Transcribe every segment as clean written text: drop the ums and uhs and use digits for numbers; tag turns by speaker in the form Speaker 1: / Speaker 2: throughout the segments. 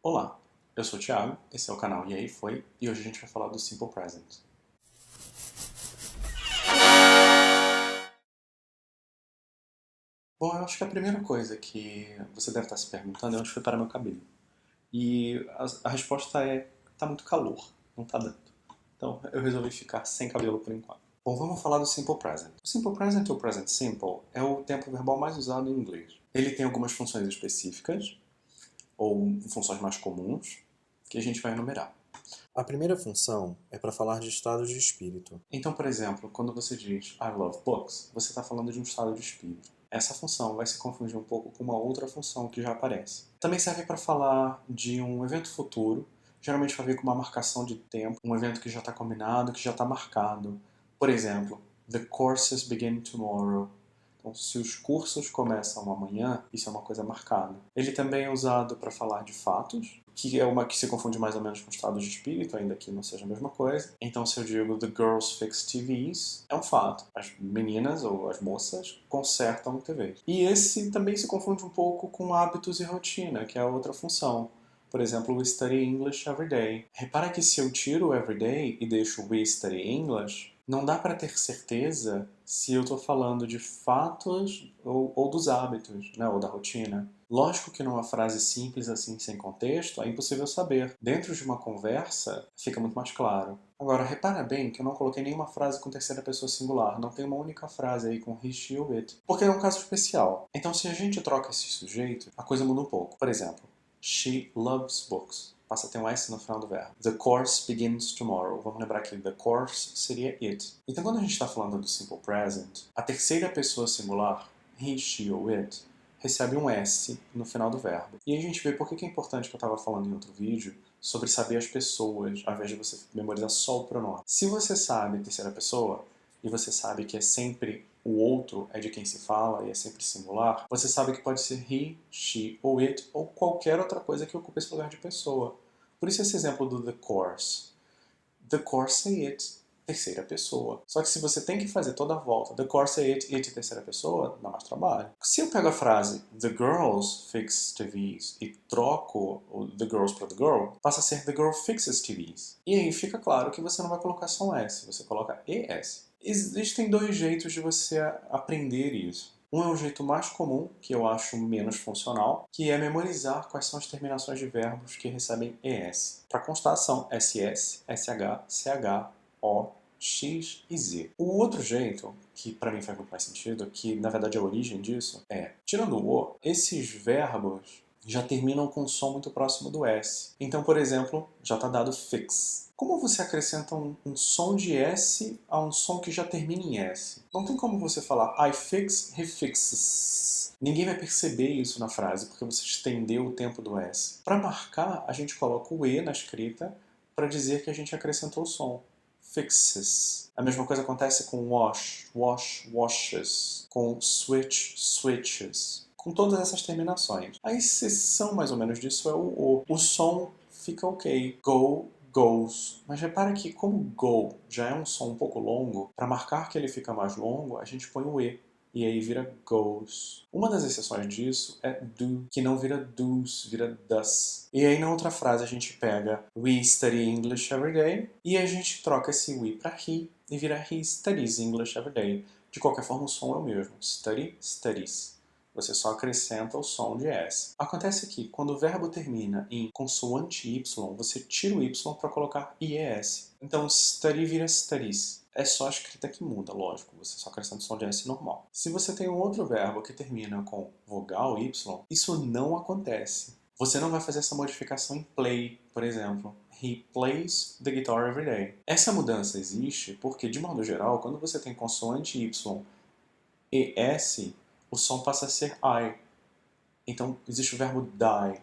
Speaker 1: Olá, eu sou o Thiago, esse é o canal E aí foi, e hoje a gente vai falar do Simple Present. Bom, eu acho que a primeira coisa que você deve estar se perguntando é onde foi parar meu cabelo. E a resposta é, tá muito calor, não tá dando. Então eu resolvi ficar sem cabelo por enquanto. Bom, vamos falar do Simple Present. O Simple Present ou Present Simple é o tempo verbal mais usado em inglês. Ele tem algumas funções específicas, ou funções mais comuns, que a gente vai enumerar.
Speaker 2: A primeira função é para falar de estados de espírito.
Speaker 1: Então, por exemplo, quando você diz I love books, você está falando de um estado de espírito. Essa função vai se confundir um pouco com uma outra função que já aparece. Também serve para falar de um evento futuro, geralmente vai vir com uma marcação de tempo, um evento que já está combinado, que já está marcado. Por exemplo, the courses begin tomorrow. Então, se os cursos começam amanhã, isso é uma coisa marcada. Ele também é usado para falar de fatos, que é uma que se confunde mais ou menos com estados de espírito, ainda que não seja a mesma coisa. Então, se eu digo The Girls Fix TVs, é um fato. As meninas ou as moças consertam TVs. E esse também se confunde um pouco com hábitos e rotina, que é a outra função. Por exemplo, We Study English Every Day. Repara que se eu tiro o Everyday e deixo We Study English, não dá para ter certeza se eu estou falando de fatos ou dos hábitos, né, ou da rotina. Lógico que numa frase simples assim, sem contexto, é impossível saber. Dentro de uma conversa, fica muito mais claro. Agora, repara bem que eu não coloquei nenhuma frase com terceira pessoa singular. Não tem uma única frase aí com he, she ou it. Porque é um caso especial. Então, se a gente troca esse sujeito, a coisa muda um pouco. Por exemplo, she loves books. Passa a ter um S no final do verbo. The course begins tomorrow. Vamos lembrar que the course seria it. Então, quando a gente está falando do simple present, a terceira pessoa singular, he, she ou it, recebe um S no final do verbo. E aí a gente vê por que é importante que eu estava falando em outro vídeo sobre saber as pessoas, ao invés de você memorizar só o pronome. Se você sabe terceira pessoa, e você sabe que é sempre o outro é de quem se fala e é sempre singular, você sabe que pode ser he, she ou it ou qualquer outra coisa que ocupe esse lugar de pessoa. Por isso esse exemplo do the course. The course é it, terceira pessoa. Só que se você tem que fazer toda a volta, the course é it, terceira pessoa, dá mais trabalho. Se eu pego a frase the girls fix TVs e troco o the girls para the girl, passa a ser the girl fixes TVs. E aí fica claro que você não vai colocar só um S, você coloca ES. Existem dois jeitos de você aprender isso. Um é um jeito mais comum, que eu acho menos funcional, que é memorizar quais são as terminações de verbos que recebem ES. Para constar, são SS, SH, CH, O, X e Z. O outro jeito, que para mim faz muito mais sentido, que na verdade é a origem disso, é, tirando o O, esses verbos já terminam com um som muito próximo do S. Então, por exemplo, já está dado fix. Como você acrescenta um som de S a um som que já termina em S? Não tem como você falar I fix, he fixes. Ninguém vai perceber isso na frase, porque você estendeu o tempo do S. Para marcar, a gente coloca o E na escrita para dizer que a gente acrescentou o som. Fixes. A mesma coisa acontece com wash, wash, washes. Com switch, switches. Com todas essas terminações. A exceção, mais ou menos, disso é o O. O som fica ok. Go, goes. Mas repara que como go já é um som um pouco longo, para marcar que ele fica mais longo, a gente põe o E. E aí vira goes. Uma das exceções disso é do, que não vira do's, vira does. E aí na outra frase a gente pega we study English every day e a gente troca esse we para he e vira he studies English every day. De qualquer forma o som é o mesmo. Study, studies. Você só acrescenta o som de S. Acontece que, quando o verbo termina em consoante Y, você tira o Y para colocar IES. Então, study vira studies. É só a escrita que muda, lógico. Você só acrescenta o som de S normal. Se você tem um outro verbo que termina com vogal Y, isso não acontece. Você não vai fazer essa modificação em play, por exemplo. He plays the guitar every day. Essa mudança existe porque, de modo geral, quando você tem consoante Y e S, o som passa a ser I. Então, existe o verbo die.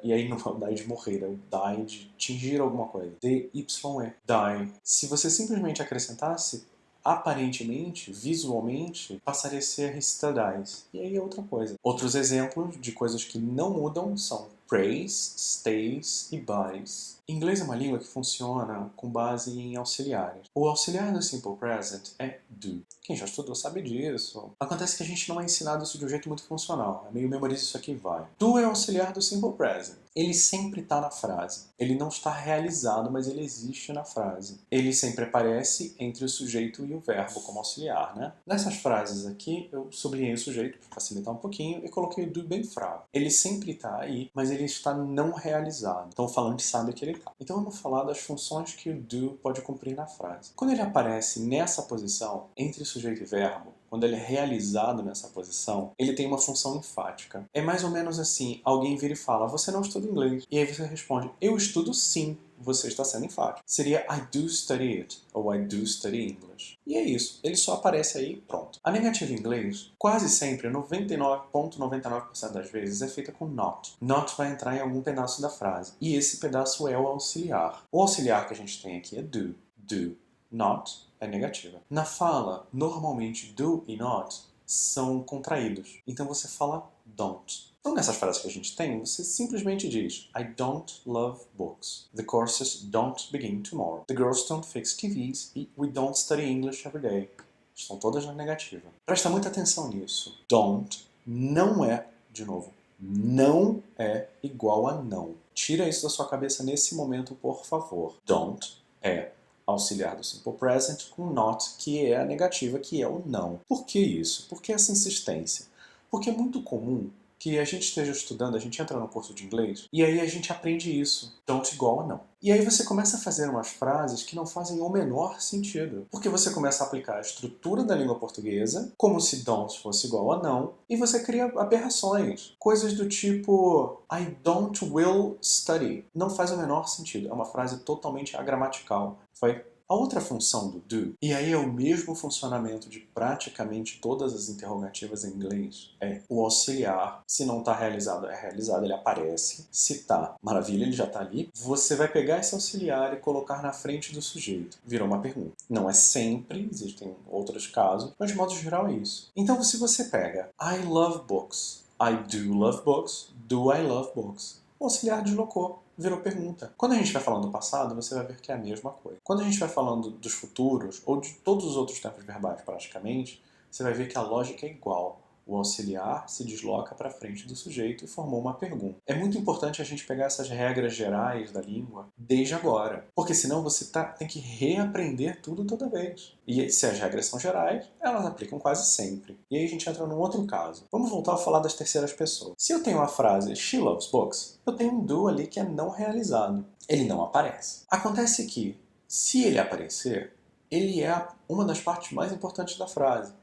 Speaker 1: E aí não é o die de morrer, é o die de tingir alguma coisa. D-Y-E. Die. Se você simplesmente acrescentasse, aparentemente, visualmente, passaria a ser he studies. E aí é outra coisa. Outros exemplos de coisas que não mudam são prays, stays e buys. Inglês é uma língua que funciona com base em auxiliares. O auxiliar do simple present é do. Quem já estudou sabe disso. Acontece que a gente não é ensinado isso de um jeito muito funcional. É meio memoriza isso aqui e vai. Do é auxiliar do simple present. Ele sempre está na frase. Ele não está realizado, mas ele existe na frase. Ele sempre aparece entre o sujeito e o verbo como auxiliar, né? Nessas frases aqui, eu sublinhei o sujeito para facilitar um pouquinho e coloquei o do bem fraco. Ele sempre está aí, mas ele está não realizado. Então o falante sabe que ele está. Então vamos falar das funções que o do pode cumprir na frase. Quando ele aparece nessa posição, entre sujeito e verbo, quando ele é realizado nessa posição, ele tem uma função enfática. É mais ou menos assim, alguém vira e fala, você não estuda inglês. E aí você responde, eu estudo sim. Você está sendo enfático. Seria I do study it, ou I do study English. E é isso. Ele só aparece aí, pronto. A negativa em inglês, quase sempre, 99,99% das vezes, é feita com not. Not vai entrar em algum pedaço da frase. E esse pedaço é o auxiliar. O auxiliar que a gente tem aqui é do. Do. Not é negativa. Na fala, normalmente do e not são contraídos. Então você fala don't. Então nessas frases que a gente tem, você simplesmente diz I don't love books. The courses don't begin tomorrow. The girls don't fix TVs. E we don't study English every day. Estão todas na negativa. Presta muita atenção nisso. Don't não é, de novo, não é igual a não. Tira isso da sua cabeça nesse momento, por favor. Don't é auxiliar do simple present com not, que é a negativa, que é o não. Por que isso? Por que essa insistência? Porque é muito comum que a gente esteja estudando, a gente entra no curso de inglês, e aí a gente aprende isso, don't igual a não. E aí você começa a fazer umas frases que não fazem o menor sentido. Porque você começa a aplicar a estrutura da língua portuguesa, como se don't fosse igual a não, e você cria aberrações. Coisas do tipo, I don't will study. Não faz o menor sentido. É uma frase totalmente agramatical. Foi a outra função do do, e aí é o mesmo funcionamento de praticamente todas as interrogativas em inglês, é o auxiliar. Se não está realizado, é realizado, ele aparece. Se está, maravilha, ele já está ali. Você vai pegar esse auxiliar e colocar na frente do sujeito. Virou uma pergunta. Não é sempre, existem outros casos, mas de modo geral é isso. Então se você pega I love books, I do love books, do I love books? O auxiliar deslocou. Virou pergunta. Quando a gente vai falando do passado, você vai ver que é a mesma coisa. Quando a gente vai falando dos futuros, ou de todos os outros tempos verbais praticamente, você vai ver que a lógica é igual. O auxiliar se desloca para frente do sujeito e formou uma pergunta. É muito importante a gente pegar essas regras gerais da língua desde agora, porque senão você tem que reaprender tudo toda vez. E se as regras são gerais, elas aplicam quase sempre. E aí a gente entra num outro caso. Vamos voltar a falar das terceiras pessoas. Se eu tenho a frase She loves books, eu tenho um do ali que é não realizado. Ele não aparece. Acontece que, se ele aparecer, ele é uma das partes mais importantes da frase.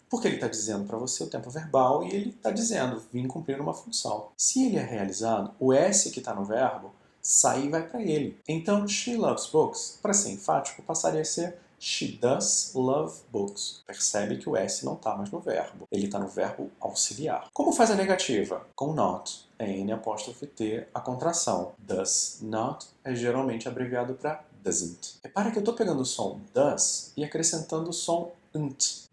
Speaker 1: Porque ele está dizendo para você o tempo verbal e ele está dizendo, vim cumprir uma função. Se ele é realizado, o S que está no verbo sai e vai para ele. Então, she loves books, para ser enfático, passaria a ser she does love books. Percebe que o S não está mais no verbo. Ele está no verbo auxiliar. Como faz a negativa? Com not. É N''T, a contração. Does not é geralmente abreviado para doesn't. Repara que eu estou pegando o som does e acrescentando o som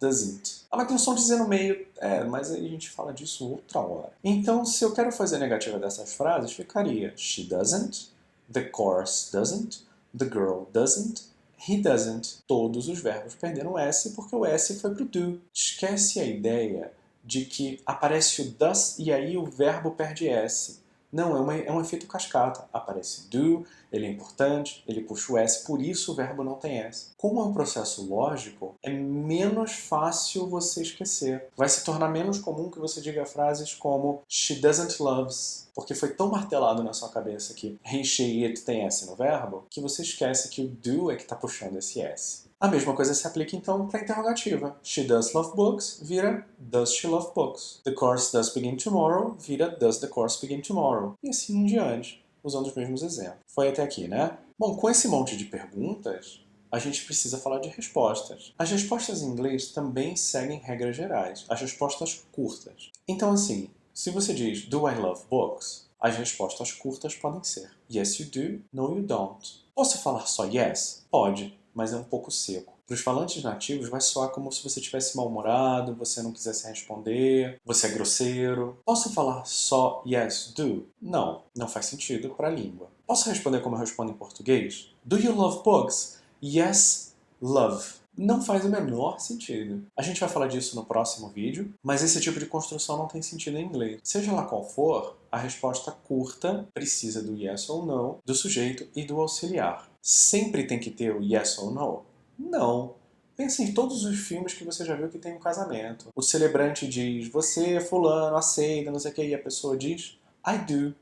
Speaker 1: doesn't. Mas tem um som dizendo no meio, mas aí a gente fala disso outra hora. Então, se eu quero fazer a negativa dessas frases, ficaria she doesn't, the course doesn't, the girl doesn't, he doesn't. Todos os verbos perderam o S porque o S foi pro do. Esquece a ideia de que aparece o does e aí o verbo perde S. Não, é um efeito cascata. Aparece do, ele é importante, ele puxa o S, por isso o verbo não tem S. Como é um processo lógico, é menos fácil você esquecer. Vai se tornar menos comum que você diga frases como she doesn't loves, porque foi tão martelado na sua cabeça que he, she, it tem S no verbo, que você esquece que o do é que está puxando esse S. A mesma coisa se aplica então para a interrogativa. She does love books vira does she love books. The course does begin tomorrow vira does the course begin tomorrow. E assim em diante, usando os mesmos exemplos. Foi até aqui, né? Bom, com esse monte de perguntas, a gente precisa falar de respostas. As respostas em inglês também seguem regras gerais. As respostas curtas. Então assim, se você diz do I love books, as respostas curtas podem ser yes you do, no you don't. Posso falar só yes? Pode. Mas é um pouco seco. Para os falantes nativos vai soar como se você estivesse mal-humorado, você não quisesse responder, você é grosseiro. Posso falar só yes, do? Não, não faz sentido para a língua. Posso responder como eu respondo em português? Do you love books? Yes, love. Não faz o menor sentido. A gente vai falar disso no próximo vídeo, mas esse tipo de construção não tem sentido em inglês. Seja lá qual for, a resposta curta precisa do yes ou no, do sujeito e do auxiliar. Sempre tem que ter o yes ou no? Não. Pensa em todos os filmes que você já viu que tem um casamento. O celebrante diz, você, fulano, aceita, não sei o que, e a pessoa diz, I do.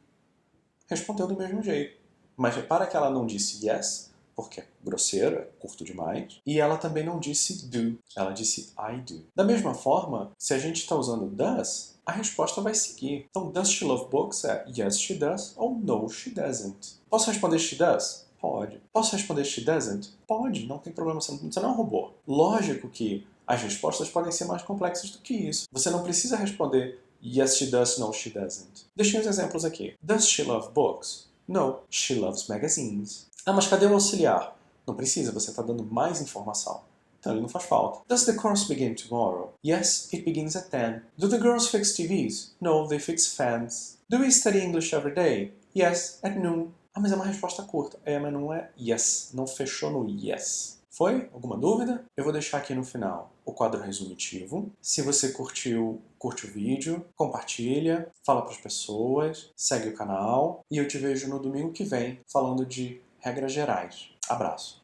Speaker 1: Respondeu do mesmo jeito. Mas repara que ela não disse yes, porque é grosseiro, é curto demais. E ela também não disse do, ela disse I do. Da mesma forma, se a gente está usando does, a resposta vai seguir. Então, does she love books é yes she does ou no she doesn't. Posso responder she does? Pode. Posso responder she doesn't? Pode, não tem problema, você não é um robô. Lógico que as respostas podem ser mais complexas do que isso. Você não precisa responder yes she does, no she doesn't. Deixei os exemplos aqui. Does she love books? No, she loves magazines. Ah, mas cadê o auxiliar? Não precisa, você está dando mais informação. Então ele não faz falta. Does the course begin tomorrow? Yes, it begins at 10. Do the girls fix TVs? No, they fix fans. Do we study English every day? Yes, at noon. Ah, mas é uma resposta curta. É, mas não é yes. Não fechou no yes. Foi? Alguma dúvida? Eu vou deixar aqui no final o quadro resumitivo. Se você curtiu, curte o vídeo, compartilha, fala para as pessoas, segue o canal e eu te vejo no domingo que vem falando de regras gerais. Abraço!